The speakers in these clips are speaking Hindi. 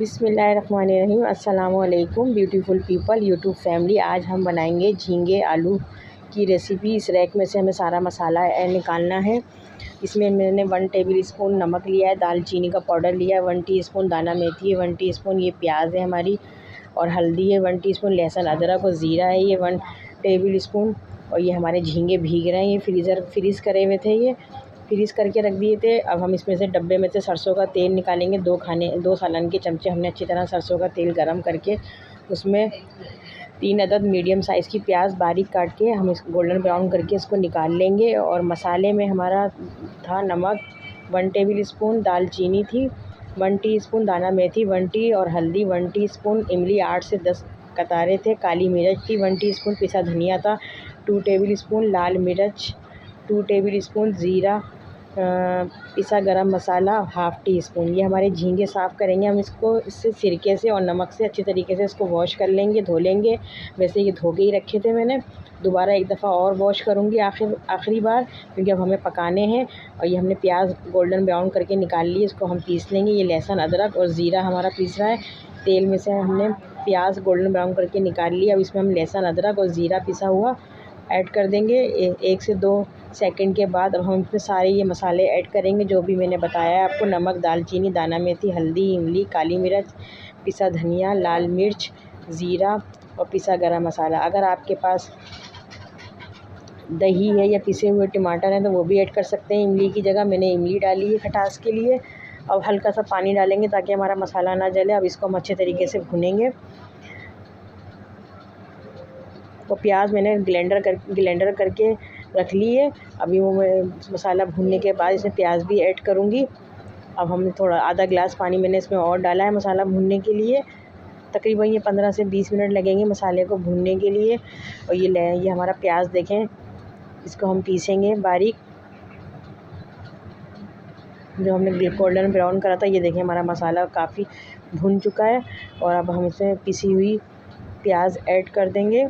बिस्मिल्लाहिर्रहमानिर्रहीम। अस्सलामुअलैकुम ब्यूटीफुल पीपल यूट्यूब फैमिली। आज हम बनाएंगे झींगे आलू की रेसिपी। इस रैक में से हमें सारा मसाला निकालना है। इसमें मैंने 1 टेबल स्पून नमक लिया है, दालचीनी का पाउडर लिया है, 1 टीस्पून दाना मेथी है, 1 टीस्पून ये प्याज है हमारी, और हल्दी है, 1 टीस्पून लहसुन अदरक और ज़ीरा है ये 1 टेबल स्पून। और ये हमारे झींगे भीग रहे हैं, ये फ्रीज़ करे हुए थे, ये फ्रीज़ करके रख दिए थे। अब हम इसमें से डब्बे में से सरसों का तेल निकालेंगे। 2 सालन के चमचे हमने अच्छी तरह सरसों का तेल गरम करके उसमें 3 अदद मीडियम साइज़ की प्याज बारीक काट के हम इस गोल्डन ब्राउन करके इसको निकाल लेंगे। और मसाले में हमारा था नमक 1 टेबल स्पून, दालचीनी थी 1 टीस्पून, दाना मेथी 1 टी और हल्दी 1 टीस्पून, इमली 8 से 10 कतारे थे, काली मिर्च थी 1 टीस्पून, पिसा धनिया था 2 टेबल स्पून, लाल मिर्च 2 टेबल स्पून, ज़ीरा, पिसा गरम मसाला 1/2 टी स्पून। ये हमारे झींगे साफ़ करेंगे हम इसको, इससे सिरके से और नमक से अच्छी तरीके से इसको वॉश कर लेंगे, धो लेंगे। वैसे ये धो के ही रखे थे मैंने, दोबारा एक दफ़ा और वॉश करूँगी आखिरी बार, क्योंकि अब हमें पकाने हैं। और ये हमने प्याज गोल्डन ब्राउन करके निकाल ली, इसको हम पीस लेंगे। ये लहसुन अदरक और ज़ीरा हमारा पीस रहा है। तेल में से हमने प्याज गोल्डन ब्राउन करके निकाल लिया। अब इसमें हम लहसुन अदरक और ज़ीरा पिसा हुआ ऐड कर देंगे 1 से 2 सेकंड के बाद। अब हम इसमें सारे ये मसाले ऐड करेंगे जो भी मैंने बताया है आपको, नमक, दालचीनी, दाना मेथी, हल्दी, इमली, काली मिर्च, पिसा धनिया, लाल मिर्च, ज़ीरा और पिसा गरम मसाला। अगर आपके पास दही है या पिसे हुए टमाटर हैं तो वो भी ऐड कर सकते हैं इमली की जगह। मैंने इमली डाली है खटास के लिए। अब हल्का सा पानी डालेंगे ताकि हमारा मसाला ना जले। अब इसको हम अच्छे तरीके से भूनेंगे। तो प्याज मैंने ग्लेंडर करके रख ली है। अभी वो मैं मसाला भूनने के बाद इसमें प्याज भी ऐड करूँगी। अब हम थोड़ा आधा गिलास पानी मैंने इसमें और डाला है मसाला भूनने के लिए। तकरीबन ये 15 से 20 मिनट लगेंगे मसाले को भूनने के लिए। और ये हमारा प्याज देखें, इसको हम पीसेंगे बारीक, जो हमने गोल्डन ब्राउन करा था। ये देखें हमारा मसाला काफ़ी भुन चुका है। और अब हम इसमें पिसी हुई प्याज ऐड कर देंगे।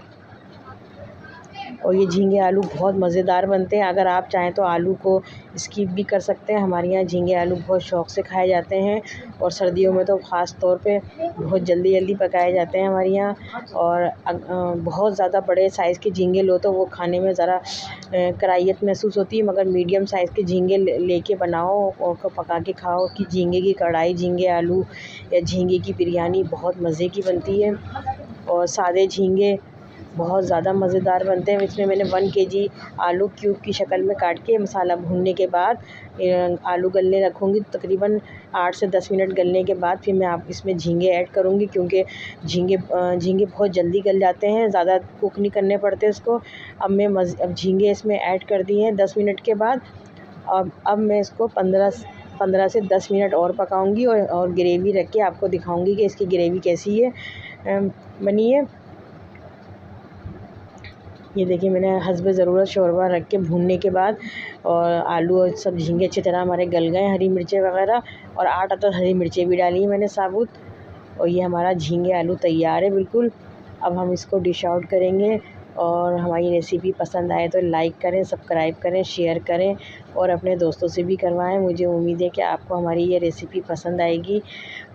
और ये झींगे आलू बहुत मज़ेदार बनते हैं। अगर आप चाहें तो आलू को स्किप भी कर सकते हैं। हमारे यहाँ झींगे आलू बहुत शौक़ से खाए जाते हैं, और सर्दियों में तो ख़ास तौर पे बहुत जल्दी पकाए जाते हैं हमारे यहाँ। और बहुत ज़्यादा बड़े साइज़ के झींगे लो तो वो खाने में ज़रा कराहियत महसूस होती है, मगर मीडियम साइज़ के झींगे लेके बनाओ और पका के खाओ कि झींगे की कढ़ाई, झींगे आलू या झींगे की बिरयानी बहुत मज़े की बनती है। और सादे झींगे बहुत ज़्यादा मज़ेदार बनते हैं। इसमें मैंने 1 केजी आलू क्यूब की शक्ल में काट के मसाला भूनने के बाद आलू गलने रखूँगी। तकरीबन 8 से 10 मिनट गलने के बाद फिर मैं इसमें झींगे ऐड करूँगी, क्योंकि झींगे बहुत जल्दी गल जाते हैं, ज़्यादा कुक नहीं करने पड़ते इसको। अब झींगे इसमें ऐड कर दिए हैं 10 मिनट के बाद। अब मैं इसको 15 से 10 मिनट और पकाऊँगी और ग्रेवी रख के आपको दिखाऊँगी कि इसकी ग्रेवी कैसी है बनी है। ये देखिए मैंने हस्बे ज़रूरत शोरबा रख के भूनने के बाद, और आलू और सब झींगे अच्छी तरह हमारे गल गए। हरी मिर्चें वगैरह और 8 अदद हरी मिर्चें भी डाली हैं मैंने साबुत। और ये हमारा झींगे आलू तैयार है बिल्कुल। अब हम इसको डिश आउट करेंगे। और हमारी रेसिपी पसंद आए तो लाइक करें, सब्सक्राइब करें, शेयर करें और अपने दोस्तों से भी करवाएं। मुझे उम्मीद है कि आपको हमारी ये रेसिपी पसंद आएगी।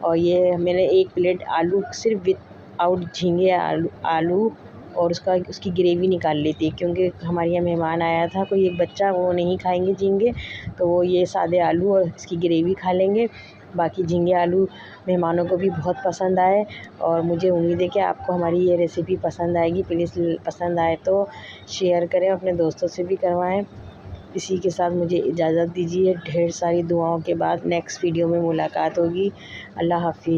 और ये मैंने 1 प्लेट आलू सिर्फ विदाउट झींगे आलू और उसकी ग्रेवी निकाल ली थी, क्योंकि हमारे यहाँ मेहमान आया था कोई एक बच्चा, वो नहीं खाएंगे झींगे, तो वो ये सादे आलू और इसकी ग्रेवी खा लेंगे। बाकी झींगे आलू मेहमानों को भी बहुत पसंद आए, और मुझे उम्मीद है कि आपको हमारी ये रेसिपी पसंद आएगी। प्लीज़ पसंद आए तो शेयर करें, अपने दोस्तों से भी करवाएं। इसी के साथ मुझे इजाज़त दीजिए। ढेर सारी दुआओं के बाद नेक्स्ट वीडियो में मुलाकात होगी। अल्लाह हाफ़िज़।